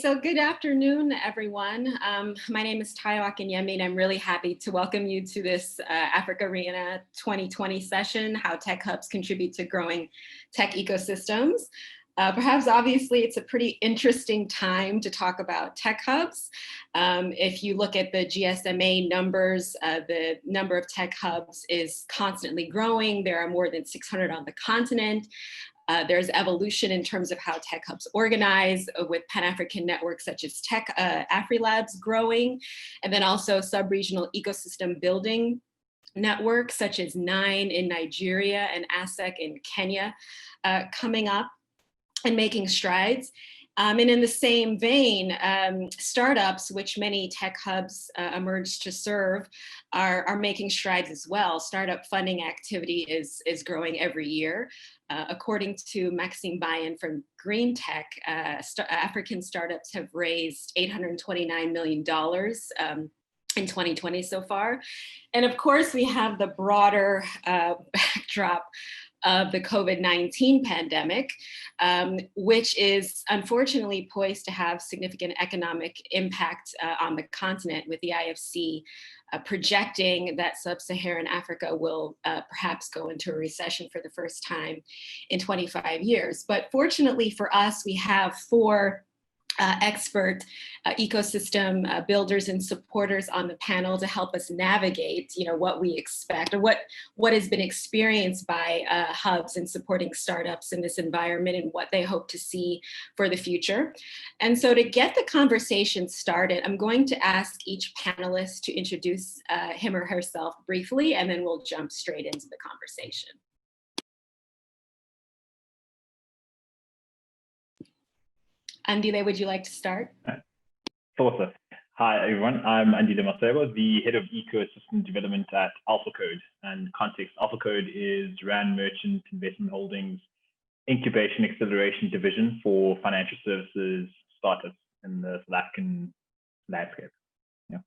so good afternoon, everyone. My name is Tayo Akinyemi, and I'm really happy to welcome you to this AfricArena 2020 session, How Tech Hubs Contribute to Growing Tech Ecosystems. Perhaps obviously it's a pretty interesting time to talk about tech hubs. If you look at the GSMA numbers, the number of tech hubs is constantly growing. There are more than 600 on the continent. There's evolution in terms of how tech hubs organize with Pan-African networks such as AfriLabs growing, and then also sub-regional ecosystem building networks such as 9 in Nigeria and ASEC in Kenya coming up and making strides. And in the same vein, startups, which many tech hubs emerged to serve, are making strides as well. Startup funding activity is growing every year. According to Maxime Bayen from Green Tech, African startups have raised $829 million in 2020 so far. And of course, we have the broader backdrop of the COVID-19 pandemic, which is unfortunately poised to have significant economic impact on the continent, with the IFC projecting that sub-Saharan Africa will perhaps go into a recession for the first time in 25 years. But fortunately for us, we have 4 expert ecosystem builders and supporters on the panel to help us navigate, what we expect, or what has been experienced by hubs in supporting startups in this environment and what they hope to see for the future. And so to get the conversation started, I'm going to ask each panelist to introduce him or herself briefly, and then we'll jump straight into the conversation. Andile, would you like to start? Awesome. Hi, everyone. I'm Andile Masebo, the head of ecosystem development at AlphaCode. And context, AlphaCode is Rand Merchant Investment Holdings incubation acceleration division for financial services startups in the South African landscape. Yeah.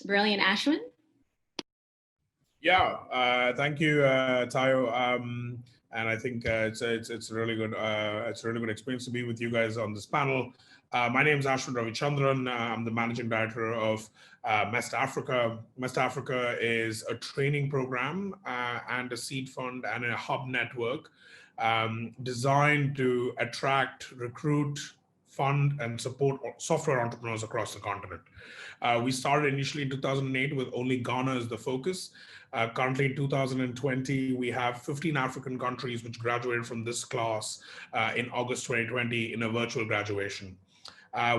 Brilliant. Ashwin? Yeah, thank you, Tayo. And I think it's a really good experience to be with you guys on this panel. My name is Ashwin Ravichandran. I'm the managing director of MEST Africa. MEST Africa is a training program and a seed fund and a hub network designed to attract, recruit, fund, and support software entrepreneurs across the continent. We started initially in 2008 with only Ghana as the focus. Currently in 2020, we have 15 African countries which graduated from this class in August 2020 in a virtual graduation.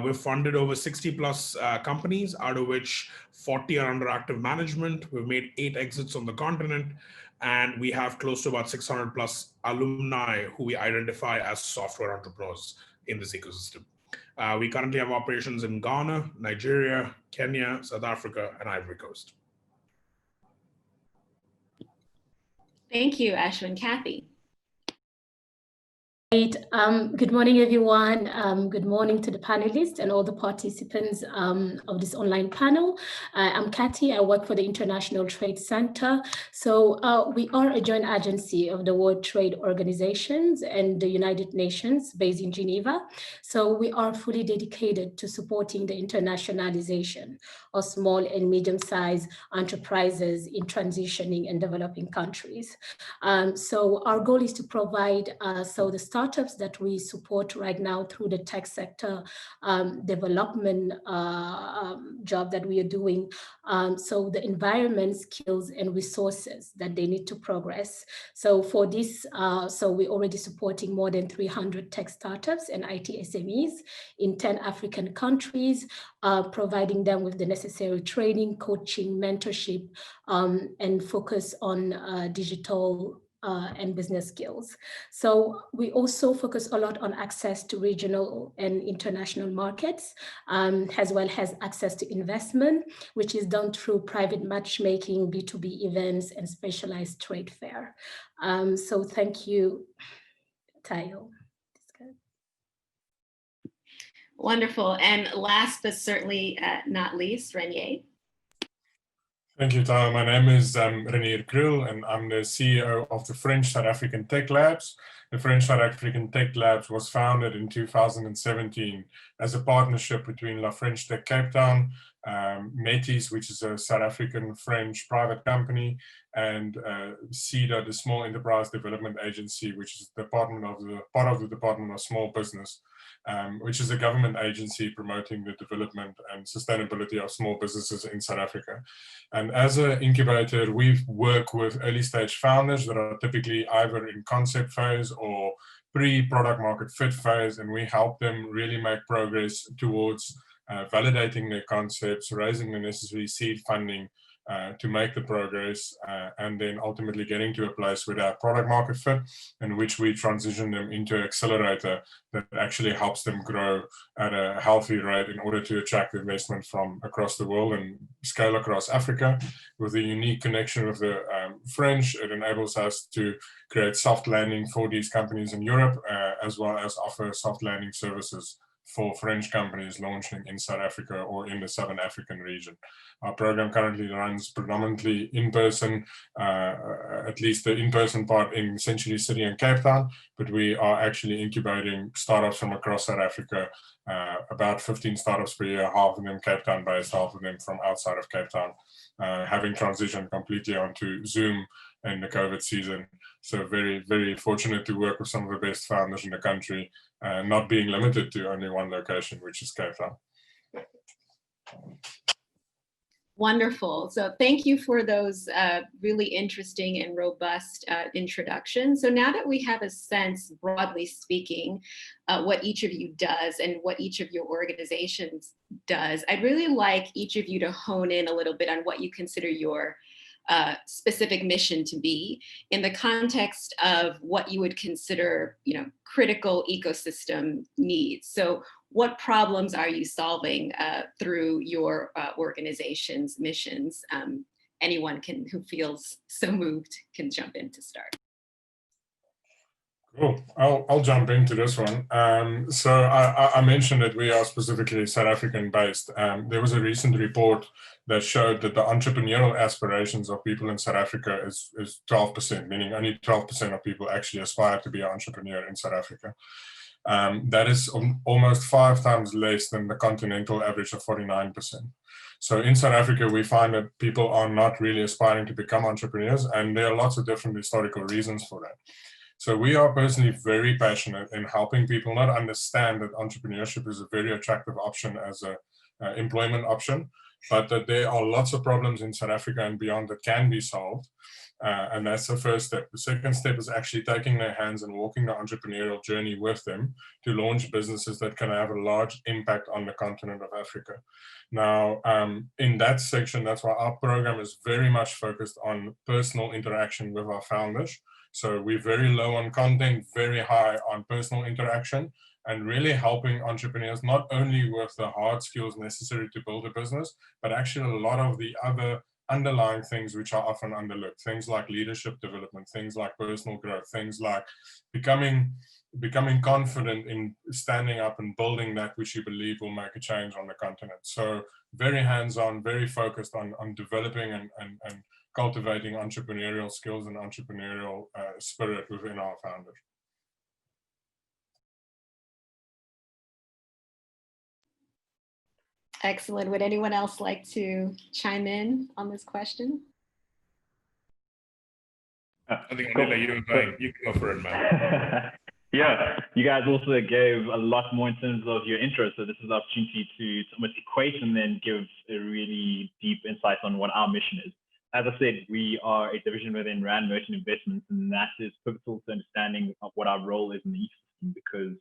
We've funded over 60 plus companies, out of which 40 are under active management. We've made 8 exits on the continent, and we have close to about 600 plus alumni who we identify as software entrepreneurs in this ecosystem. We currently have operations in Ghana, Nigeria, Kenya, South Africa, and Ivory Coast. Thank you, Ashwin. Kathy. Great. Good morning, everyone. Good morning to the panelists and all the participants of this online panel. I'm Kathy. I work for the International Trade Center. So we are a joint agency of the World Trade Organizations and the United Nations based in Geneva. So we are fully dedicated to supporting the internationalization of small and medium-sized enterprises in transitioning and developing countries. So our goal is to provide the startups that we support right now through the tech sector development job that we are doing. So the environment, skills, and resources that they need to progress. So for this, we're already supporting more than 300 tech startups and IT SMEs in 10 African countries, providing them with the necessary training, coaching, mentorship, and focus on digital and business skills. So we also focus a lot on access to regional and international markets, as well as access to investment, which is done through private matchmaking, B2B events, and specialized trade fair. So thank you, Tayo. Wonderful. And last but certainly not least, Renier. Thank you, Tayo. My name is Renier Kriel, and I'm the CEO of the French South African Tech Labs. the French South African Tech Labs was founded in 2017 as a partnership between La French Tech Cape Town, Metis, which is a South African French private company, and CEDA, the Small Enterprise Development Agency, which is part of the Department of Small Business, which is a government agency promoting the development and sustainability of small businesses in South Africa. And as an incubator, we work with early stage founders that are typically either in concept phase or pre-product market fit phase, and we help them really make progress towards validating their concepts, raising the necessary seed funding to make the progress, and then ultimately getting to a place where they have product market fit, in which we transition them into an accelerator that actually helps them grow at a healthy rate in order to attract investment from across the world and scale across Africa. With a unique connection with the French, it enables us to create soft landing for these companies in Europe, as well as offer soft landing services for French companies launching in South Africa or in the Southern African region. Our program currently runs predominantly in person, at least the in-person part in essentially City and Cape Town, but we are actually incubating startups from across South Africa, about 15 startups per year, half of them Cape Town based, half of them from outside of Cape Town, having transitioned completely onto Zoom in the COVID season. So very, very fortunate to work with some of the best founders in the country, not being limited to only one location, which is Cape Town. Wonderful. So thank you for those really interesting and robust introductions. So now that we have a sense, broadly speaking, what each of you does and what each of your organizations does, I'd really like each of you to hone in a little bit on what you consider your specific mission to be in the context of what you would consider, critical ecosystem needs. So what problems are you solving through your organization's missions? Anyone who feels so moved can jump in to start. Cool. I'll jump into this one. So I mentioned that we are specifically South African based. There was a recent report that showed that the entrepreneurial aspirations of people in South Africa is 12%, meaning only 12% of people actually aspire to be an entrepreneur in South Africa. That is almost 5 times less than the continental average of 49%. So in South Africa, we find that people are not really aspiring to become entrepreneurs, and there are lots of different historical reasons for that. So we are personally very passionate in helping people not understand that entrepreneurship is a very attractive option as an employment option, but that there are lots of problems in South Africa and beyond that can be solved. And that's the first step. The second step is actually taking their hands and walking the entrepreneurial journey with them to launch businesses that can have a large impact on the continent of Africa. Now, in that section, that's why our program is very much focused on personal interaction with our founders. So we're very low on content, very high on personal interaction, and really helping entrepreneurs not only with the hard skills necessary to build a business, but actually a lot of the other underlying things which are often underlooked, things like leadership development, things like personal growth, things like becoming confident in standing up and building that which you believe will make a change on the continent. So very hands-on, very focused on developing and cultivating entrepreneurial skills and entrepreneurial spirit within our founders. Excellent. Would anyone else like to chime in on this question? I think Anila, you can go for it, man. Yeah, you guys also gave a lot more in terms of your intro. So this is the opportunity to almost equate and then give a really deep insight on what our mission is. As I said, we are a division within Rand Merchant Investments, and that is pivotal to understanding of what our role is in the ecosystem, because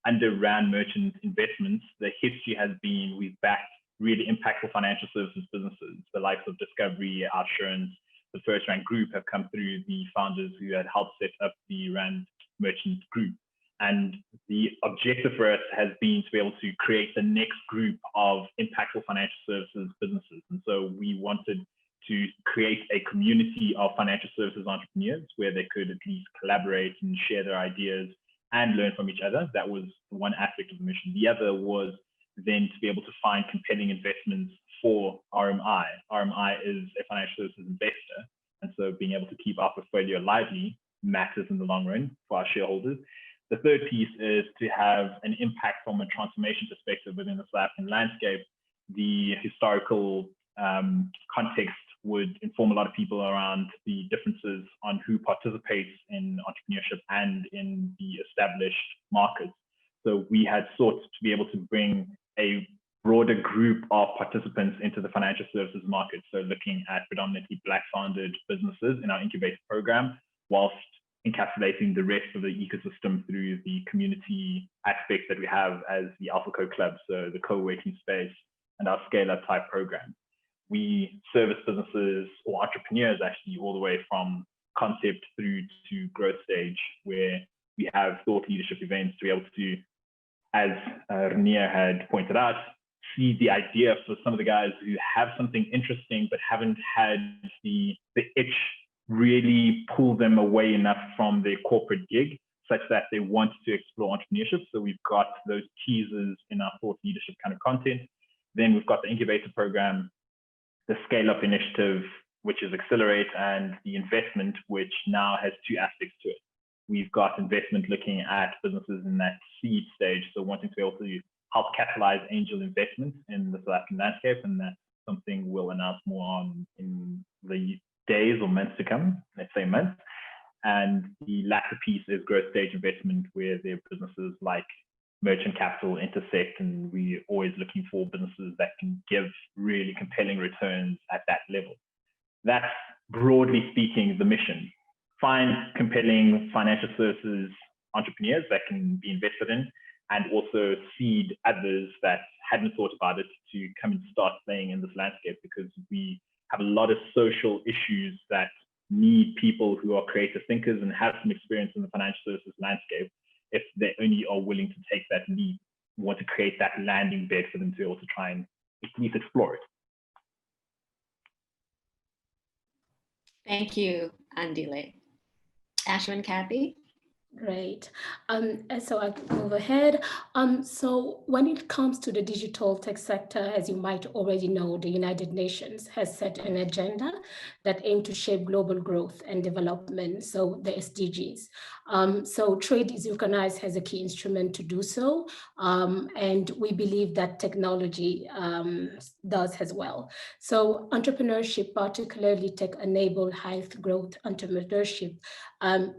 under Rand Merchant Investments, the history has been we've backed really impactful financial services businesses. The likes of Discovery, Outsurance, the First Rand Group have come through the founders who had helped set up the Rand Merchant Group. And the objective for us has been to be able to create the next group of impactful financial services businesses. And so we wanted to create a community of financial services entrepreneurs where they could at least collaborate and share their ideas and learn from each other. That was one aspect of the mission. The other was then to be able to find compelling investments for RMI. RMI is a financial services investor. And so being able to keep our portfolio lively, matters in the long run for our shareholders. The third piece is to have an impact from a transformation perspective within the South African landscape. The historical context would inform a lot of people around the differences on who participates in entrepreneurship and in the established markets. So we had sought to be able to bring a broader group of participants into the financial services market. So looking at predominantly Black-founded businesses in our incubator program, whilst encapsulating the rest of the ecosystem through the community aspects that we have as the AfricArena Club, so the co-working space and our scale-up type program. We service businesses or entrepreneurs actually all the way from concept through to growth stage, where we have thought leadership events to be able to, as Renier had pointed out, see the idea for some of the guys who have something interesting but haven't had the itch really pull them away enough from their corporate gig such that they want to explore entrepreneurship. So we've got those teasers in our thought leadership kind of content. Then we've got the incubator program, the scale up initiative, which is Accelerate, and the investment, which now has two aspects to it. We've got investment looking at businesses in that seed stage, so wanting to be able to help capitalize angel investment in the South African landscape, and that's something we'll announce more on in the days or months to come, let's say months. And the latter piece is growth stage investment, where there are businesses like Merchant Capital intersect, and we're always looking for businesses that can give really compelling returns at that level. That's, broadly speaking, the mission. Find compelling financial services entrepreneurs that can be invested in, and also seed others that hadn't thought about it to come and start playing in this landscape, because we have a lot of social issues that need people who are creative thinkers and have some experience in the financial services landscape, if they only are willing to take that leap, want to create that landing bed for them to be able to try and at least explore it. Thank you, Andile. Ashwin, Kathy? Great. So I'll move ahead. So when it comes to the digital tech sector, as you might already know, the United Nations has set an agenda that aims to shape global growth and development, so the SDGs. So trade is recognized as a key instrument to do so, and we believe that technology does as well. So entrepreneurship, particularly tech-enabled high growth entrepreneurship,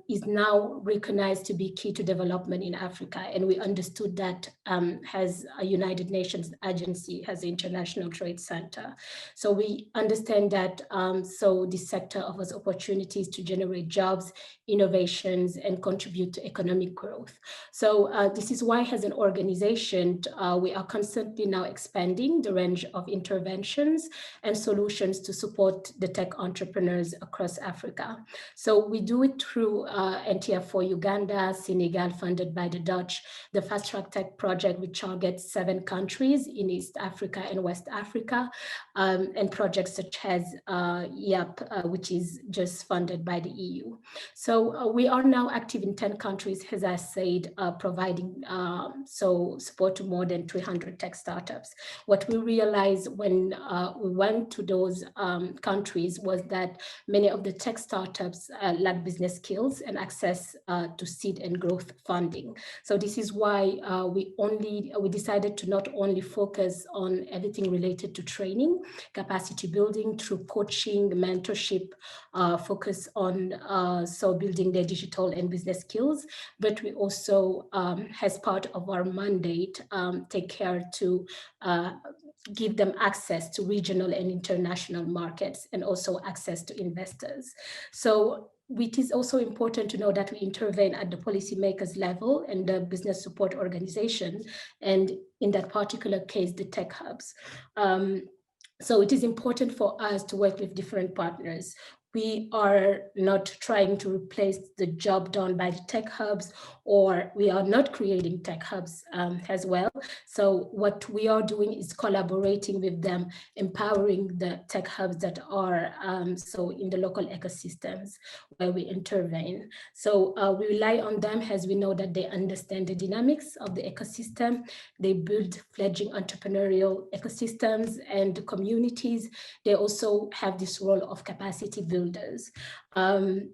is now recognized to be key to development in Africa. And we understood that as a United Nations agency, as the International Trade Center. So we understand that so this sector offers opportunities to generate jobs, innovations, and contribute to economic growth. So this is why, as an organization, we are constantly now expanding the range of interventions and solutions to support the tech entrepreneurs across Africa. So we do it through NTF for Uganda, Senegal, funded by the Dutch, the Fast Track Tech project, which targets 7 countries in East Africa and West Africa, and projects such as YAP, which is just funded by the EU. So we are now active in 10 countries, as I said, providing so support to more than 300 tech startups. What we realized when we went to those countries was that many of the tech startups lack business skills and access to seed and growth funding. So this is why we decided to not only focus on everything related to training, capacity building through coaching, mentorship, focus on so building their digital and business skills, but we also, as part of our mandate, take care to give them access to regional and international markets, and also access to investors. So it is also important to know that we intervene at the policymakers level and the business support organization, and in that particular case, the tech hubs. So it is important for us to work with different partners. We are not trying to replace the job done by the tech hubs, or we are not creating tech hubs as well. So what we are doing is collaborating with them, empowering the tech hubs that are so in the local ecosystems where we intervene. So we rely on them, as we know that they understand the dynamics of the ecosystem. They build fledgling entrepreneurial ecosystems and communities. They also have this role of capacity building builders.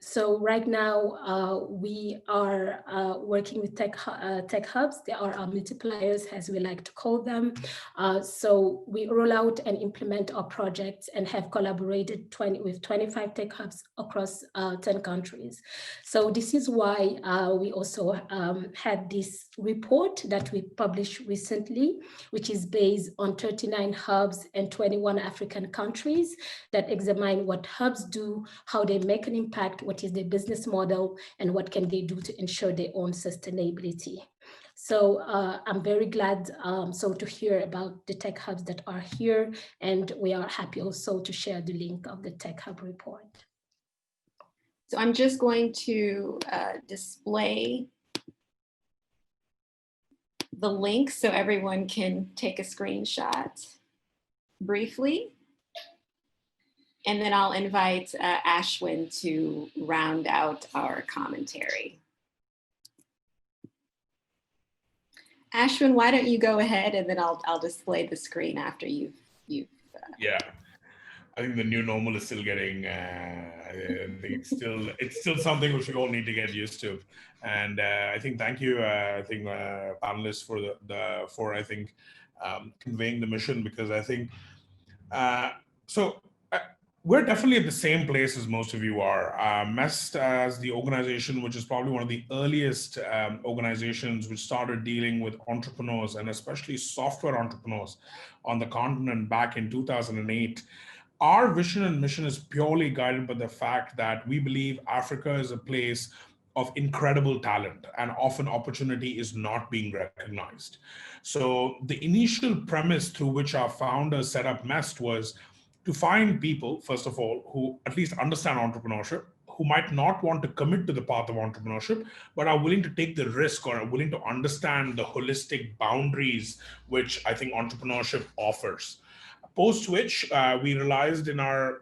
So right now we are working with tech hubs. They are our multipliers, as we like to call them. So we roll out and implement our projects and have collaborated with 25 tech hubs across 10 countries. So this is why we also had this report that we published recently, which is based on 39 hubs and 21 African countries that examine what hubs do, how they make an impact, what is their business model, and what can they do to ensure their own sustainability. So I'm very glad to hear about the tech hubs that are here, and we are happy also to share the link of the tech hub report. So I'm just going to display the link so everyone can take a screenshot briefly. And then I'll invite Ashwin to round out our commentary. Ashwin, why don't you go ahead, and then I'll display the screen after you've Yeah, I think the new normal is still getting. I think it's still something which we all need to get used to. And I think thank you, panelists for conveying the mission, because I think we're definitely at the same place as most of you are. MEST as the organization, which is probably one of the earliest organizations which started dealing with entrepreneurs, and especially software entrepreneurs on the continent back in 2008. Our vision and mission is purely guided by the fact that we believe Africa is a place of incredible talent, and often opportunity is not being recognized. So the initial premise through which our founders set up MEST was to find people, first of all, who at least understand entrepreneurship, who might not want to commit to the path of entrepreneurship, but are willing to take the risk or are willing to understand the holistic boundaries which I think entrepreneurship offers. Post which we realized in our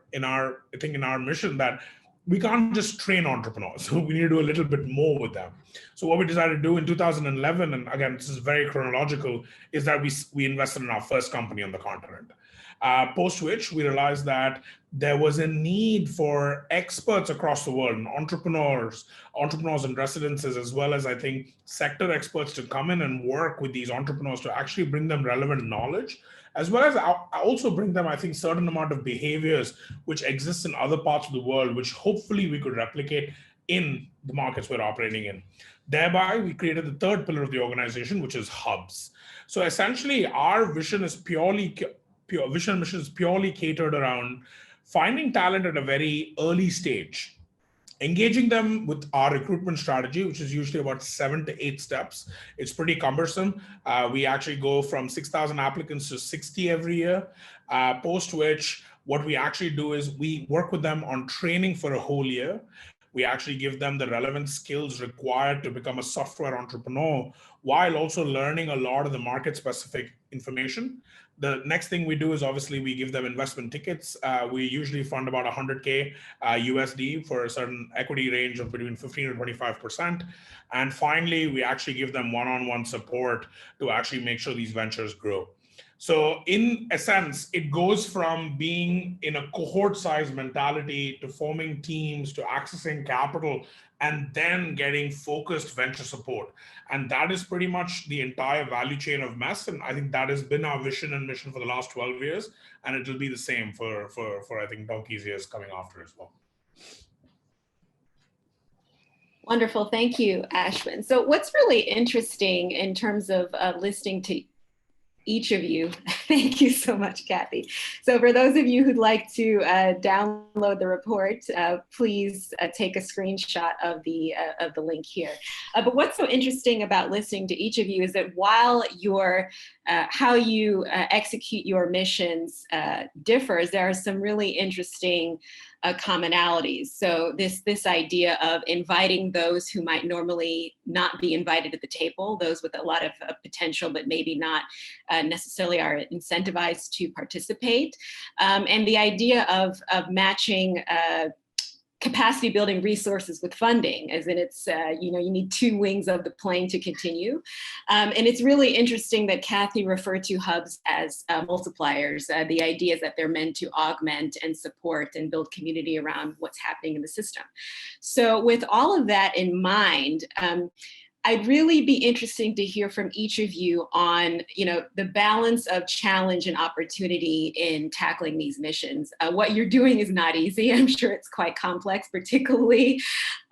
mission that we can't just train entrepreneurs. So we need to do a little bit more with them. So what we decided to do in 2011, and again, this is very chronological, is that we invested in our first company on the continent. Post which we realized that there was a need for experts across the world, and entrepreneurs in residences, as well as I think sector experts, to come in and work with these entrepreneurs to actually bring them relevant knowledge, as well as also bring them, I think, certain amount of behaviors which exist in other parts of the world, which hopefully we could replicate in the markets we're operating in. Thereby, we created the third pillar of the organization, which is hubs. So essentially, our vision is mission is purely catered around finding talent at a very early stage, engaging them with our recruitment strategy, which is usually about 7 to 8 steps. It's pretty cumbersome. We actually go from 6,000 applicants to 60 every year, post which what we actually do is we work with them on training for a whole year. We actually give them the relevant skills required to become a software entrepreneur, while also learning a lot of the market specific information. The next thing we do is obviously we give them investment tickets. We usually fund about 100K USD for a certain equity range of between 15 and 25%. And finally, we actually give them one-on-one support to actually make sure these ventures grow. So in a sense, it goes from being in a cohort size mentality to forming teams, to accessing capital, and then getting focused venture support. And that is pretty much the entire value chain of MEST. And I think that has been our vision and mission for the last 12 years. And it will be the same for I think, Donkey's years coming after as well. Wonderful, thank you, Ashwin. So what's really interesting in terms of listening to each of you, thank you so much, Kathy. So for those of you who'd like to download the report, please take a screenshot of the link here. But what's so interesting about listening to each of you is that while how you execute your missions differs, there are some really interesting commonalities. So this idea of inviting those who might normally not be invited at the table, those with a lot of potential but maybe not necessarily are incentivized to participate, and the idea of matching capacity building resources with funding, as in it's, you know, you need two wings of the plane to continue. And it's really interesting that Kathy referred to hubs as multipliers. The idea is that they're meant to augment and support and build community around what's happening in the system. So with all of that in mind, I'd really be interesting to hear from each of you on, you know, the balance of challenge and opportunity in tackling these missions. What you're doing is not easy. I'm sure it's quite complex, particularly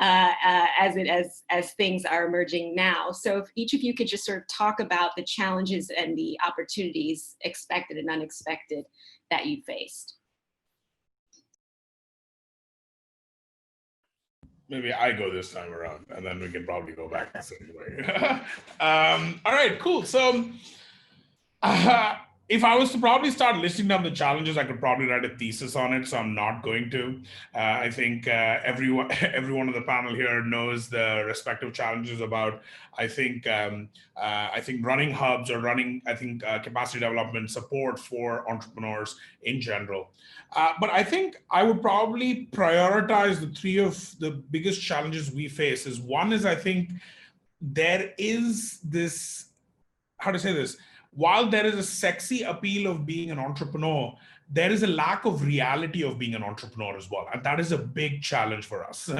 as things are emerging now. So if each of you could just sort of talk about the challenges and the opportunities, expected and unexpected, that you faced. Maybe I go this time around, and then we can probably go back the same way. All right, cool. So if I was to probably start listing down the challenges, I could probably write a thesis on it, so I'm not going to. I think everyone on the panel here knows the respective challenges about, I think running hubs or running, capacity development support for entrepreneurs in general. But I think I would probably prioritize the three of the biggest challenges we face. Is one is, I think there is this, how to say this, while there is a sexy appeal of being an entrepreneur, there is a lack of reality of being an entrepreneur as well. And that is a big challenge for us.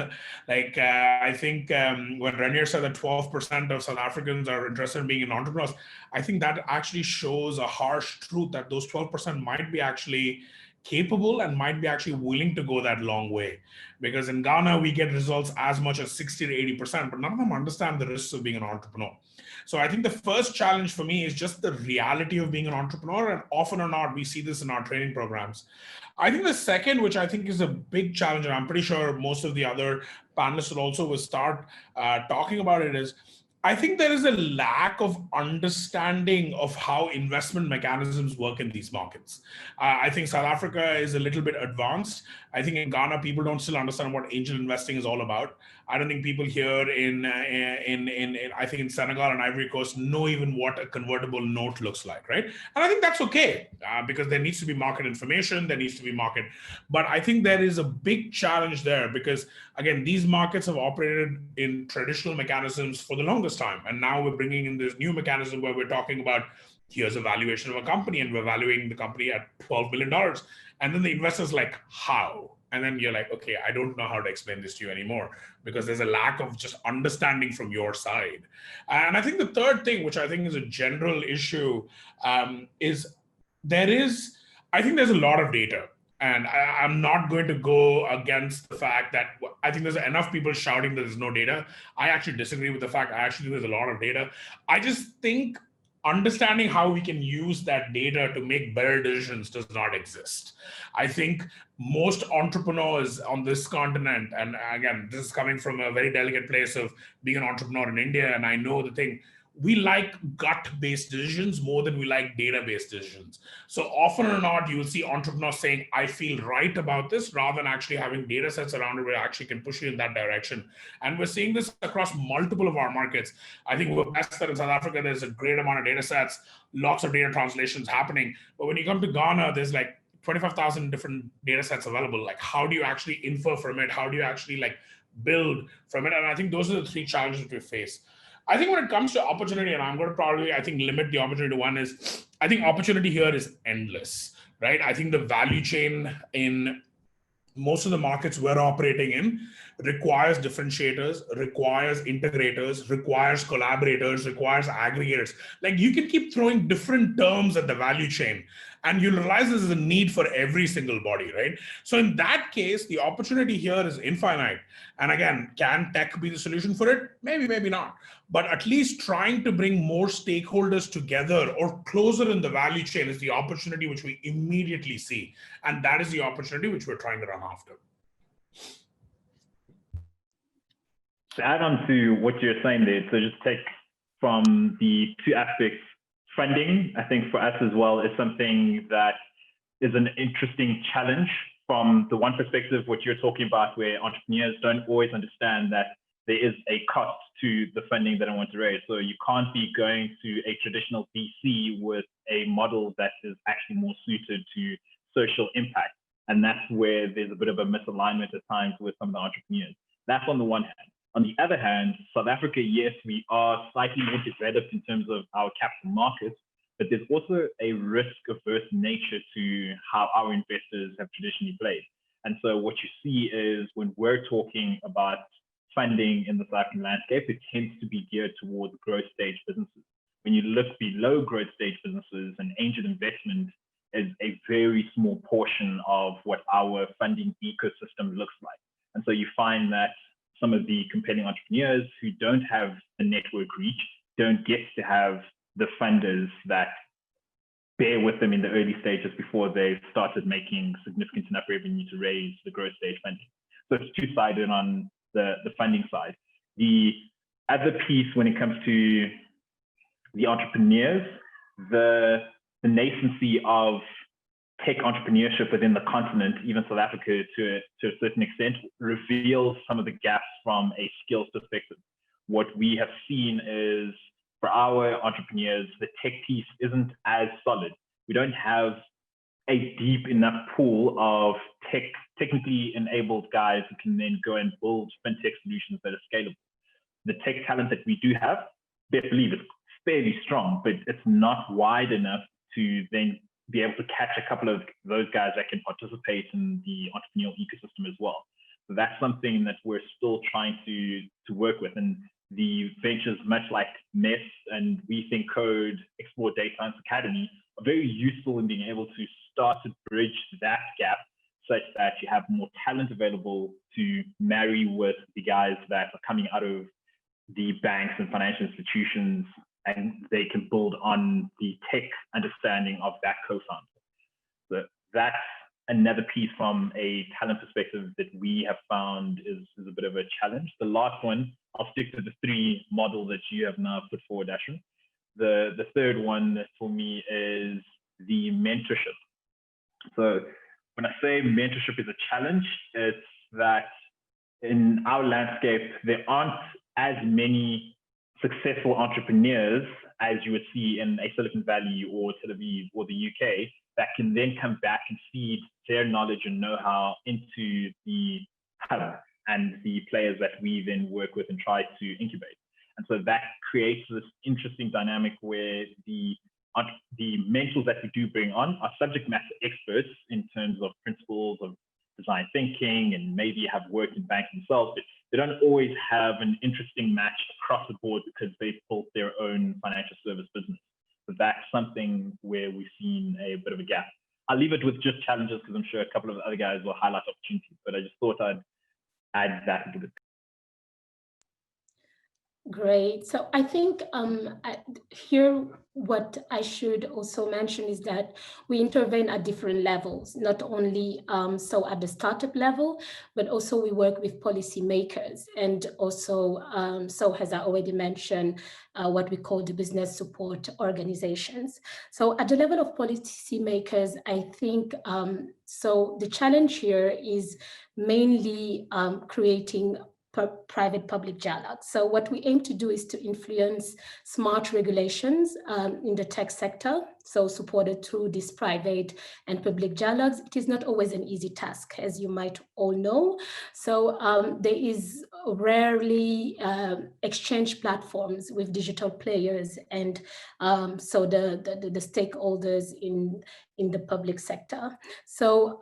I think when Renier said that 12% of South Africans are interested in being entrepreneurs, I think that actually shows a harsh truth that those 12% might be actually capable and might be actually willing to go that long way. Because in Ghana, we get results as much as 60 to 80%, but none of them understand the risks of being an entrepreneur. So I think the first challenge for me is just the reality of being an entrepreneur, and often or not, we see this in our training programs. I think the second, which I think is a big challenge, and I'm pretty sure most of the other panelists will also start talking about it, is I think there is a lack of understanding of how investment mechanisms work in these markets. I think South Africa is a little bit advanced. I think in Ghana, people don't still understand what angel investing is all about. I don't think people here in Senegal and Ivory Coast know even what a convertible note looks like, right? And I think that's okay because there needs to be market information, there needs to be market. But I think there is a big challenge there because, again, these markets have operated in traditional mechanisms for the longest time. And now we're bringing in this new mechanism where we're talking about, here's a valuation of a company and we're valuing the company at $12 billion. And then the investor's like, how? And then you're like, okay, I don't know how to explain this to you anymore because there's a lack of just understanding from your side. And I think the third thing, which I think is a general issue, is I think there's a lot of data. And I'm not going to go against the fact that I think there's enough people shouting that there's no data. I actually disagree with the fact I actually think there's a lot of data. I just think understanding how we can use that data to make better decisions does not exist. I think most entrepreneurs on this continent, and again, this is coming from a very delicate place of being an entrepreneur in India, and I know the thing, we like gut-based decisions more than we like data-based decisions. So often or not, you will see entrepreneurs saying, I feel right about this, rather than actually having data sets around it where actually can push you in that direction. And we're seeing this across multiple of our markets. I think we're blessed that in South Africa, there's a great amount of data sets, lots of data translations happening. But when you come to Ghana, there's like 25,000 different data sets available. Like, how do you actually infer from it? How do you actually build from it? And I think those are the three challenges that we face. I think when it comes to opportunity, and I'm going to probably, limit the opportunity to one, is I think opportunity here is endless, right? I think the value chain in most of the markets we're operating in requires differentiators, requires integrators, requires collaborators, requires aggregators. Like, you can keep throwing different terms at the value chain and you'll realize there's a need for every single body, right? So in that case, the opportunity here is infinite. And again, can tech be the solution for it? Maybe, maybe not. But at least trying to bring more stakeholders together or closer in the value chain is the opportunity which we immediately see. And that is the opportunity which we're trying to run after. To add on to what you're saying there, so just take from the two aspects, funding, I think for us as well, is something that is an interesting challenge from the one perspective, what you're talking about, where entrepreneurs don't always understand that there is a cost to the funding that I want to raise. So you can't be going to a traditional VC with a model that is actually more suited to social impact. And that's where there's a bit of a misalignment at times with some of the entrepreneurs. That's on the one hand. On the other hand, South Africa, yes, we are slightly more developed in terms of our capital markets, but there's also a risk-averse nature to how our investors have traditionally played. And so what you see is when we're talking about funding in the South African landscape, it tends to be geared towards growth stage businesses. When you look below growth stage businesses, and angel investment is a very small portion of what our funding ecosystem looks like. And so you find that some of the compelling entrepreneurs who don't have the network reach don't get to have the funders that bear with them in the early stages before they've started making significant enough revenue to raise the growth stage funding. So it's two-sided on the funding side. The other piece when it comes to the entrepreneurs, the nascency of tech entrepreneurship within the continent, even South Africa to a certain extent, reveals some of the gaps from a skills perspective. What we have seen is for our entrepreneurs, the tech piece isn't as solid. We don't have a deep enough pool of technically enabled guys who can then go and build fintech solutions that are scalable. The tech talent that we do have, I believe it's fairly strong, but it's not wide enough to then be able to catch a couple of those guys that can participate in the entrepreneurial ecosystem as well. So that's something that we're still trying to work with. And the ventures, much like MESS and We Think Code, Explore Data Science Academy, are very useful in being able to start to bridge that gap such that you have more talent available to marry with the guys that are coming out of the banks and financial institutions, and they can build on the tech understanding of that co-founder. So that's another piece from a talent perspective that we have found is a bit of a challenge. The last one, I'll stick to the three model that you have now put forward, Ashwin. The third one for me is the mentorship. So when I say mentorship is a challenge, it's that in our landscape, there aren't as many successful entrepreneurs as you would see in a Silicon Valley or Tel Aviv or the UK that can then come back and feed their knowledge and know-how into the hub and the players that we then work with and try to incubate. And so that creates this interesting dynamic where the mentors that we do bring on are subject matter experts in terms of principles of design thinking and maybe have worked in banking themselves, but they don't always have an interesting match across the board because they've built their own financial service business. So that's something where we've seen a bit of a gap. I'll leave it with just challenges because I'm sure a couple of other guys will highlight opportunities, but I just thought I'd add that a bit. Great. So I think here what I should also mention is that we intervene at different levels, not only so at the startup level, but also we work with policymakers and also, so as I already mentioned, what we call the business support organizations. So at the level of policymakers, I think, so the challenge here is mainly creating private-public dialogue. So what we aim to do is to influence smart regulations in the tech sector, so supported through these private and public dialogues. It is not always an easy task, as you might all know. So there is rarely exchange platforms with digital players and so the stakeholders in the public sector. So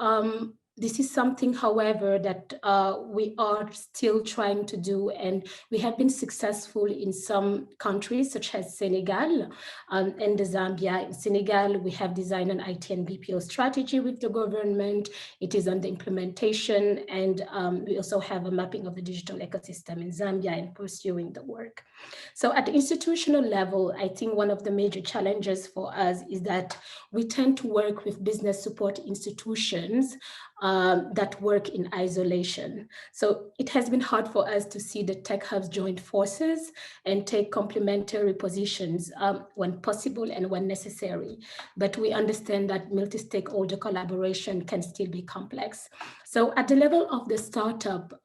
this is something, however, that we are still trying to do, and we have been successful in some countries, such as Senegal and Zambia. In Senegal, we have designed an IT and BPO strategy with the government. It is under implementation, and we also have a mapping of the digital ecosystem in Zambia and pursuing the work. So at the institutional level, I think one of the major challenges for us is that we tend to work with business support institutions that work in isolation. So it has been hard for us to see the tech hubs join forces and take complementary positions when possible and when necessary. But we understand that multi-stakeholder collaboration can still be complex. So at the level of the startup,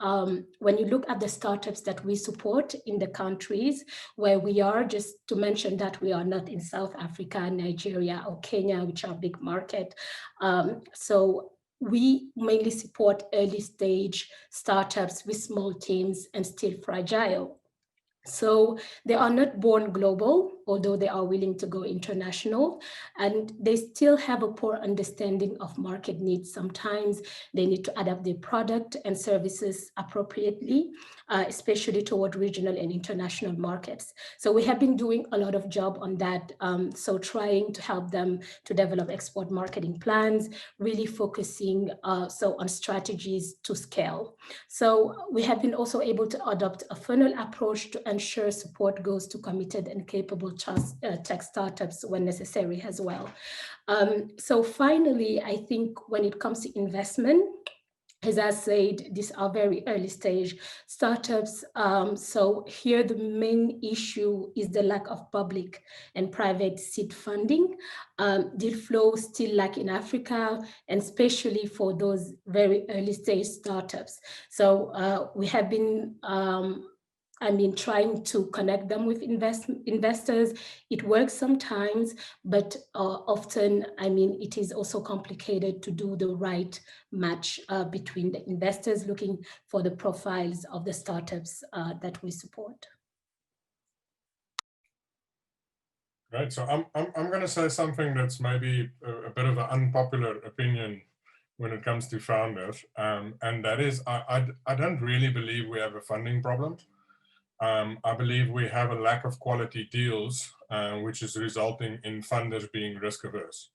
when you look at the startups that we support in the countries where we are, just to mention that we are not in South Africa, Nigeria, or Kenya, which are big market. So we mainly support early stage startups with small teams and still fragile. So they are not born global, although they are willing to go international, and they still have a poor understanding of market needs. Sometimes they need to adapt their product and services appropriately, especially toward regional and international markets. So we have been doing a lot of job on that. So trying to help them to develop export marketing plans, really focusing on strategies to scale. So we have been also able to adopt a funnel approach to ensure support goes to committed and capable tech startups when necessary as well. So finally, I think when it comes to investment, as I said, these are very early stage startups. So here the main issue is the lack of public and private seed funding. Deal flow still lack in Africa, and especially for those very early stage startups. So we have been trying to connect them with investors. It works sometimes, but often, it is also complicated to do the right match between the investors looking for the profiles of the startups that we support. Right. So I'm going to say something that's maybe a bit of an unpopular opinion when it comes to founders, and that is I don't really believe we have a funding problem. I believe we have a lack of quality deals, which is resulting in funders being risk averse.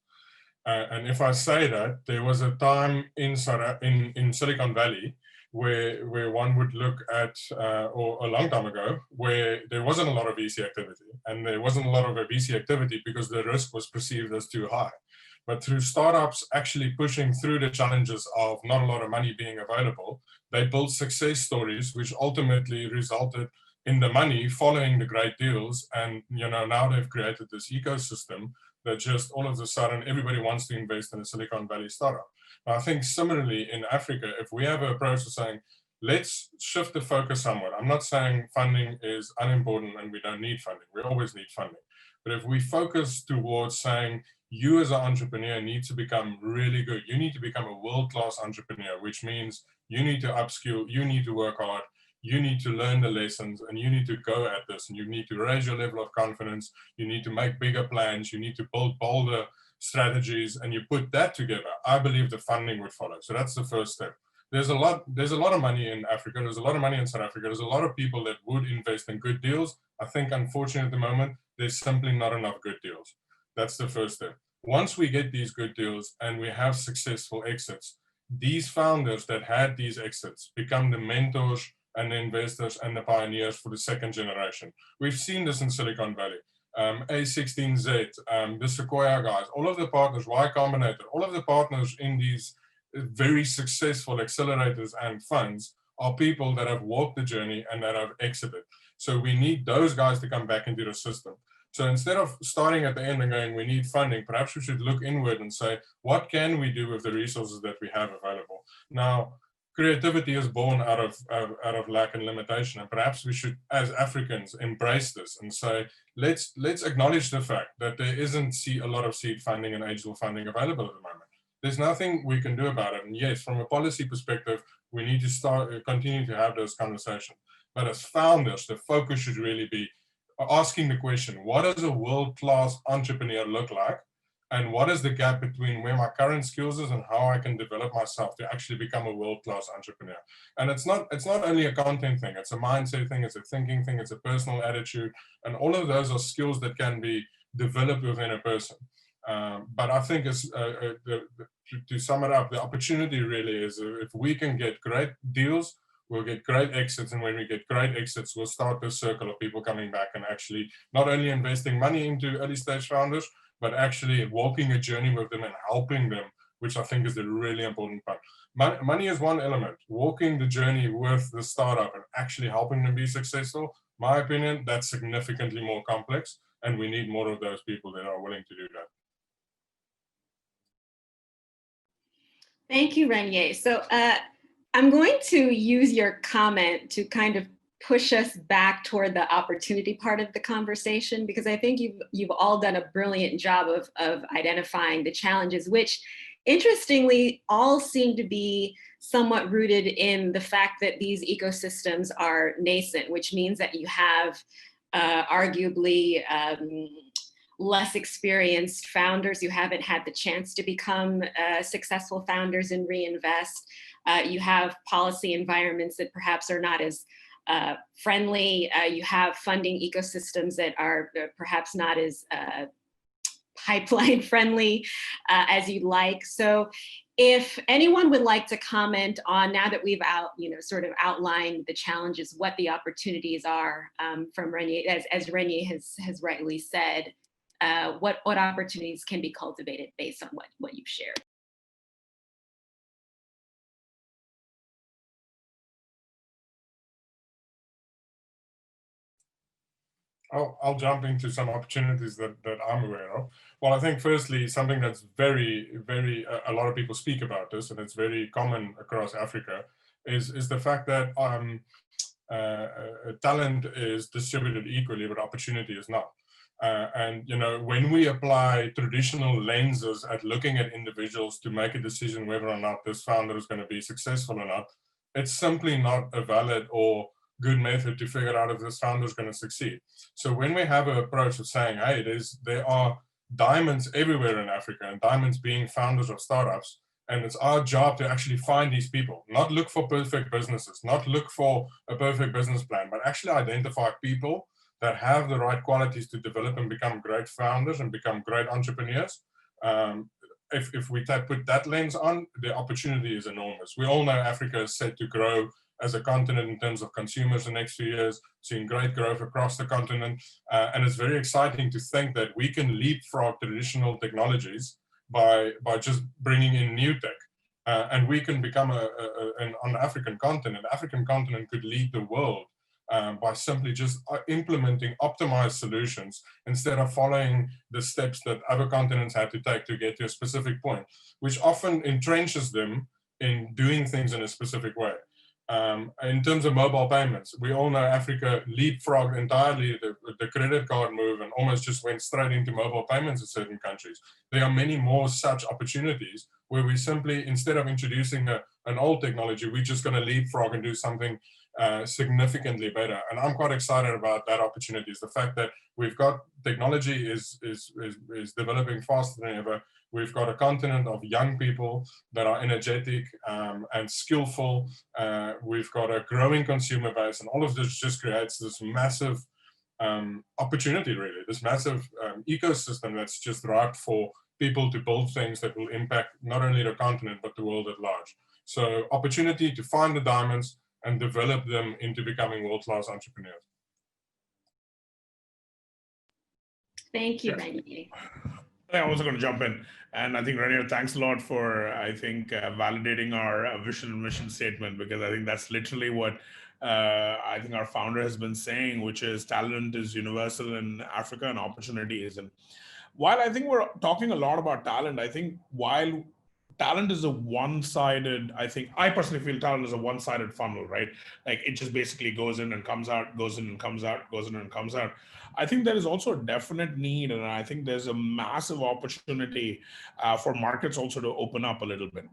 And if I say that, there was a time in Silicon Valley where one would look at, or a long time ago, where there wasn't a lot of VC activity. And there wasn't a lot of VC activity because the risk was perceived as too high. But through startups actually pushing through the challenges of not a lot of money being available, they built success stories, which ultimately resulted in the money following the great deals. And now they've created this ecosystem that just all of a sudden everybody wants to invest in a Silicon Valley startup. I think similarly in Africa, if we have an approach of saying, let's shift the focus somewhat. I'm not saying funding is unimportant and we don't need funding. We always need funding. But if we focus towards saying, you as an entrepreneur need to become really good. You need to become a world-class entrepreneur, which means you need to upskill, you need to work hard, you need to learn the lessons, and you need to go at this, and you need to raise your level of confidence, you need to make bigger plans, you need to build bolder strategies, and you put that together, I believe the funding would follow. So that's the first step. There's a lot of money in Africa, there's a lot of money in South Africa, there's a lot of people that would invest in good deals. I think unfortunately at the moment, there's simply not enough good deals. That's the first step. Once we get these good deals and we have successful exits, these founders that had these exits become the mentors and the investors and the pioneers for the second generation. We've seen this in Silicon Valley. A16Z, the Sequoia guys, all of the partners, Y Combinator, all of the partners in these very successful accelerators and funds are people that have walked the journey and that have exited. So we need those guys to come back into the system. So instead of starting at the end and going, we need funding, perhaps we should look inward and say, what can we do with the resources that we have available? Now, creativity is born out of lack and limitation, and perhaps we should, as Africans, embrace this and say, let's acknowledge the fact that there isn't a lot of seed funding and angel funding available at the moment. There's nothing we can do about it. And yes, from a policy perspective, we need to continue to have those conversations. But as founders, the focus should really be asking the question, what does a world-class entrepreneur look like? And what is the gap between where my current skills is and how I can develop myself to actually become a world-class entrepreneur? And it's not only a content thing, it's a mindset thing, it's a thinking thing, it's a personal attitude. And all of those are skills that can be developed within a person. But I think to sum it up, the opportunity really is if we can get great deals, we'll get great exits. And when we get great exits, we'll start this circle of people coming back and actually not only investing money into early stage founders, but actually walking a journey with them and helping them, which I think is the really important part. Money is one element. Walking the journey with the startup and actually helping them be successful, my opinion, that's significantly more complex. And we need more of those people that are willing to do that. Thank you, Renier. So I'm going to use your comment to kind of push us back toward the opportunity part of the conversation, because I think you've all done a brilliant job of identifying the challenges, which interestingly, all seem to be somewhat rooted in the fact that these ecosystems are nascent, which means that you have arguably less experienced founders who haven't had the chance to become successful founders and reinvest. You have policy environments that perhaps are not as friendly. You have funding ecosystems that are perhaps not as pipeline friendly as you'd like. So if anyone would like to comment on, now that we've sort of outlined the challenges, what the opportunities are from Renier, as Renier has rightly said, what opportunities can be cultivated based on what you've shared. I'll jump into some opportunities that I'm aware of. Well, I think firstly, something that's very, a lot of people speak about this, and it's very common across Africa, is the fact that talent is distributed equally, but opportunity is not. And when we apply traditional lenses at looking at individuals to make a decision whether or not this founder is going to be successful or not, it's simply not a valid or good method to figure out if this founder is going to succeed. So when we have an approach of saying, hey, there are diamonds everywhere in Africa, and diamonds being founders of startups, and it's our job to actually find these people, not look for perfect businesses, not look for a perfect business plan, but actually identify people that have the right qualities to develop and become great founders and become great entrepreneurs. If we put that lens on, the opportunity is enormous. We all know Africa is set to grow as a continent in terms of consumers the next few years, seeing great growth across the continent. And it's very exciting to think that we can leapfrog traditional technologies by just bringing in new tech. And we can become on the African continent could lead the world by simply just implementing optimized solutions instead of following the steps that other continents had to take to get to a specific point, which often entrenches them in doing things in a specific way. In terms of mobile payments, we all know Africa leapfrogged entirely the credit card move and almost just went straight into mobile payments in certain countries. There are many more such opportunities where we simply, instead of introducing an old technology, we're just going to leapfrog and do something significantly better. And I'm quite excited about that opportunity. Is the fact that we've got technology is developing faster than ever. We've got a continent of young people that are energetic and skillful. We've got a growing consumer base, and all of this just creates this massive opportunity, really, this massive ecosystem that's just ripe for people to build things that will impact not only the continent, but the world at large. So opportunity to find the diamonds and develop them into becoming world-class entrepreneurs. Thank you, Renier. I'm also going to jump in. And I think, Renier, thanks a lot for, I think, validating our vision and mission statement, because I think that's literally what I think our founder has been saying, which is talent is universal in Africa and opportunity is. And while I think we're talking a lot about talent, I think while talent is a one-sided, I personally feel talent is a one-sided funnel, right? Like it just basically goes in and comes out, goes in and comes out, goes in and comes out. I think there is also a definite need, and I think there's a massive opportunity for markets also to open up a little bit.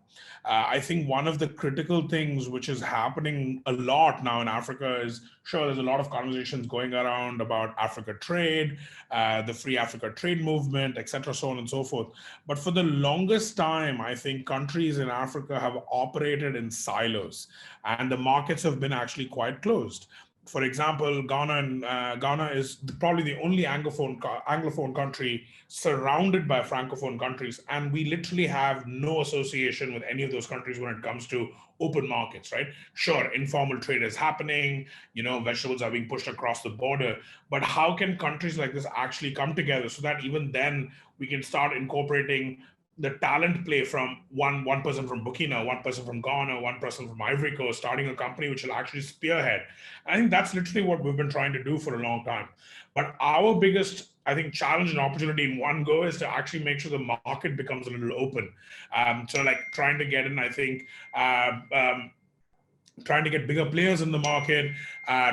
I think one of the critical things which is happening a lot now in Africa is, sure, there's a lot of conversations going around about Africa trade, the free Africa trade movement, et cetera, so on and so forth. But for the longest time, I think countries in Africa have operated in silos, and the markets have been actually quite closed. For example, Ghana is probably the only Anglophone country surrounded by Francophone countries, and we literally have no association with any of those countries when it comes to open markets, right? Sure, informal trade is happening, vegetables are being pushed across the border, but how can countries like this actually come together so that even then we can start incorporating the talent play from one person from Burkina, one person from Ghana, one person from Ivory Coast, starting a company which will actually spearhead. I think that's literally what we've been trying to do for a long time. But our biggest, I think, challenge and opportunity in one go is to actually make sure the market becomes a little open. So like trying to get in, I think, trying to get bigger players in the market,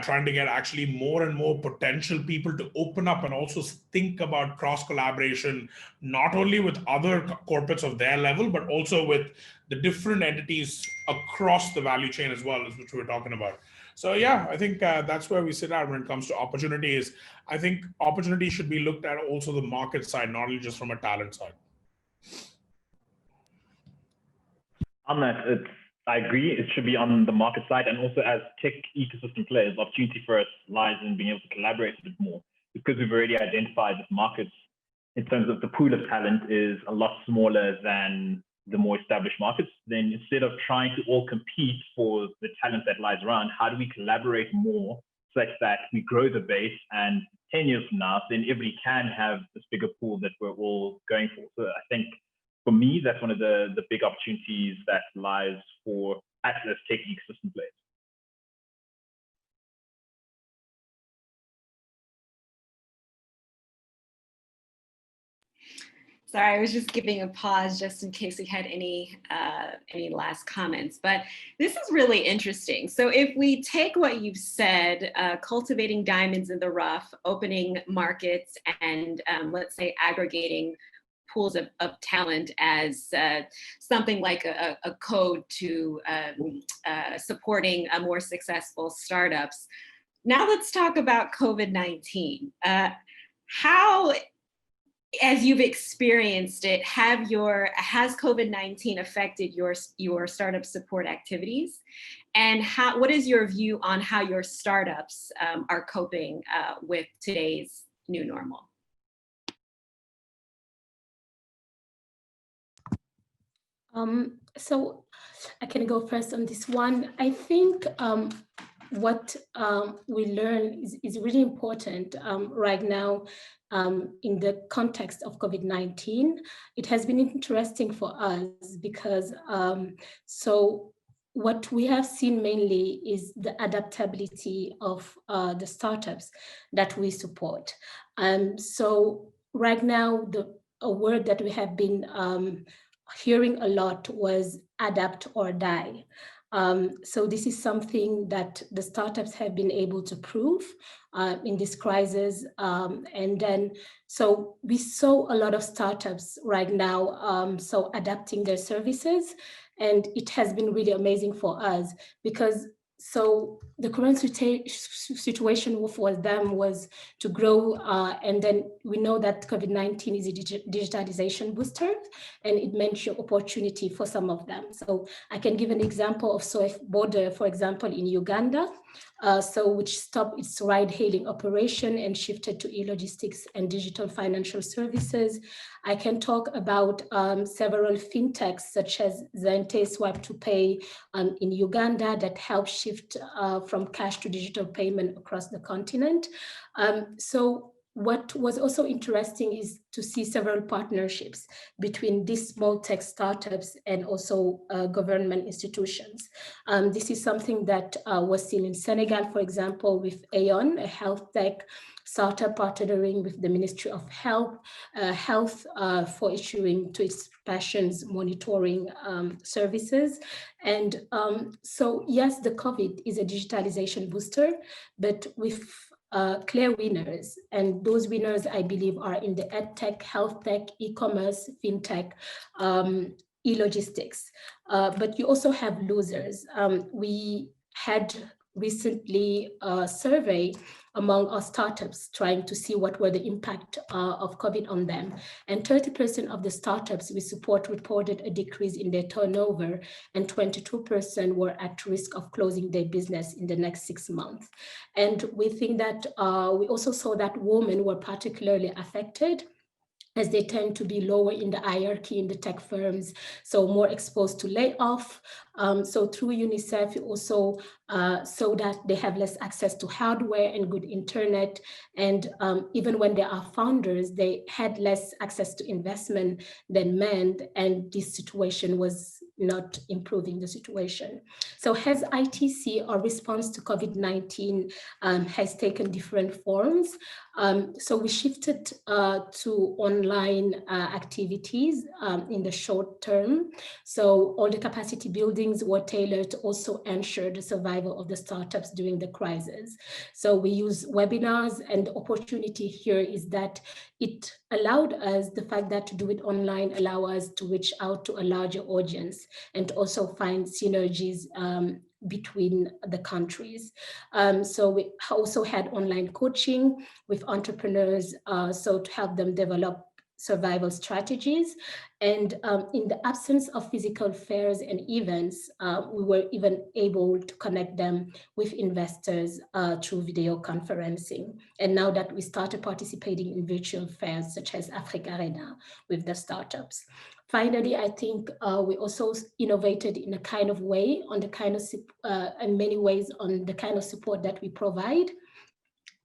trying to get actually more and more potential people to open up and also think about cross collaboration, not only with other corporates of their level, but also with the different entities across the value chain as well, as which we're talking about. So yeah, I think that's where we sit at when it comes to opportunities. I think opportunity should be looked at also the market side, not only just from a talent side. On that, I agree, it should be on the market side, and also as tech ecosystem players, the opportunity for us lies in being able to collaborate a bit more, because we've already identified that markets in terms of the pool of talent is a lot smaller than the more established markets. Then instead of trying to all compete for the talent that lies around, how do we collaborate more such that we grow the base, and 10 years from now, then everybody can have this bigger pool that we're all going for. So I think for me, that's one of the big opportunities that lies for us as tech ecosystem players. Sorry, I was just giving a pause just in case we had any last comments, but this is really interesting. So if we take what you've said, cultivating diamonds in the rough, opening markets, and let's say aggregating pools of talent as something like a code to supporting a more successful startups. Now let's talk about COVID-19. How, as you've experienced it, has COVID-19 affected your startup support activities? And what is your view on how your startups are coping with today's new normal? So I can go first on this one. I think what we learn is really important right now in the context of COVID-19. It has been interesting for us because so what we have seen mainly is the adaptability of the startups that we support. So right now, a word that we have been hearing a lot was adapt or die. So this is something that the startups have been able to prove in this crisis. And then, so we saw a lot of startups right now, so adapting their services. And it has been really amazing for us because so the current situation for them was to grow, and then we know that COVID-19 is a digitalization booster, and it meant your opportunity for some of them. So I can give an example of Soef Border, for example, in Uganda, which stopped its ride-hailing operation and shifted to e-logistics and digital financial services. I can talk about several fintechs such as Zente Swipe to Pay in Uganda that help shift from cash to digital payment across the continent. So what was also interesting is to see several partnerships between these small tech startups and also government institutions. This is something that was seen in Senegal, for example, with Aon, a health tech startup partnering with the Ministry of Health for issuing to its patients monitoring services. And so yes, the COVID is a digitalization booster, but with clear winners, and those winners I believe are in the edtech, health tech, e-commerce, fintech, e-logistics, but you also have losers. We had recently a survey among our startups trying to see what were the impact of COVID on them. And 30% of the startups we support reported a decrease in their turnover, and 22% were at risk of closing their business in the next 6 months. And we think that we also saw that women were particularly affected, as they tend to be lower in the hierarchy in the tech firms, so more exposed to layoff. So through UNICEF, we also saw that they have less access to hardware and good internet. And even when they are founders, they had less access to investment than men. And this situation was not improving the situation. So as ITC, our response to COVID-19 has taken different forms. So we shifted to online activities in the short term. So all the capacity buildings were tailored to also ensure the survival of the startups during the crisis. So we use webinars, and the opportunity here is that it allowed us, the fact that to do it online allow us to reach out to a larger audience and also find synergies between the countries. So we also had online coaching with entrepreneurs, so to help them develop survival strategies. And in the absence of physical fairs and events, we were even able to connect them with investors through video conferencing. And now that we started participating in virtual fairs such as AfricArena with the startups. Finally, I think we also innovated in a kind of way on the kind of, in many ways on the kind of support that we provide.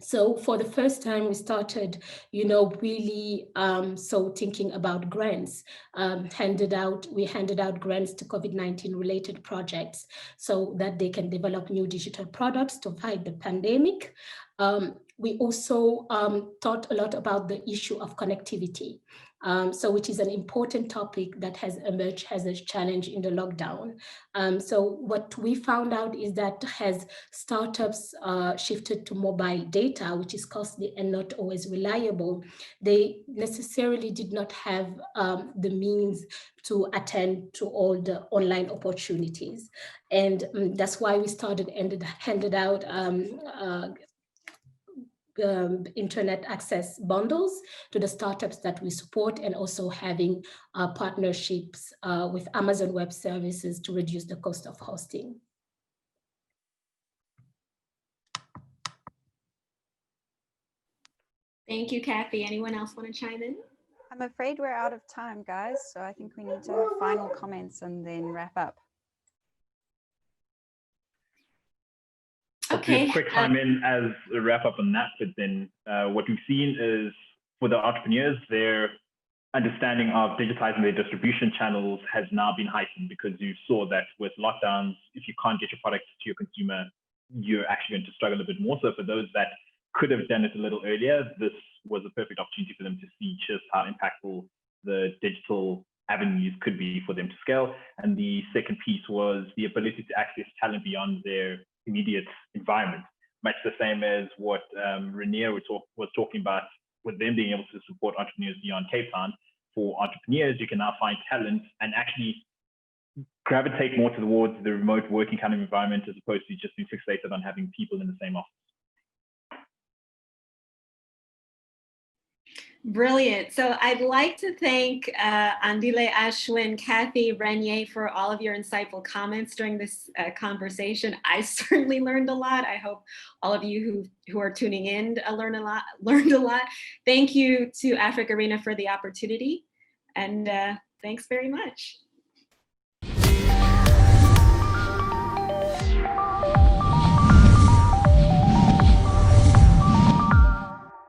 So for the first time, we started, really so thinking about grants. We handed out grants to COVID-19 related projects so that they can develop new digital products to fight the pandemic. We also thought a lot about the issue of connectivity. So which is an important topic that has emerged as a challenge in the lockdown. So what we found out is that as startups shifted to mobile data, which is costly and not always reliable, they necessarily did not have the means to attend to all the online opportunities. And that's why we handed out internet access bundles to the startups that we support, and also having partnerships with Amazon Web Services to reduce the cost of hosting. Thank you, Kathy. Anyone else want to chime in? I'm afraid we're out of time, guys. So I think we need to have final comments and then wrap up. Okay. Just a quick time in as a wrap up on that, but then what we've seen is for the entrepreneurs, their understanding of digitizing their distribution channels has now been heightened, because you saw that with lockdowns, if you can't get your products to your consumer, you're actually going to struggle a bit more. So for those that could have done it a little earlier, this was a perfect opportunity for them to see just how impactful the digital avenues could be for them to scale. And the second piece was the ability to access talent beyond their immediate environment, much the same as what Rainier was talking about with them being able to support entrepreneurs beyond Cape Town. For entrepreneurs, you can now find talent and actually gravitate more towards the remote working kind of environment, as opposed to just being fixated on having people in the same office. Brilliant. So I'd like to thank Andile, Ashwin, Kathy, Renier for all of your insightful comments during this conversation. I certainly learned a lot. I hope all of you who are tuning in learned a lot. Thank you to AfricArena for the opportunity, and thanks very much.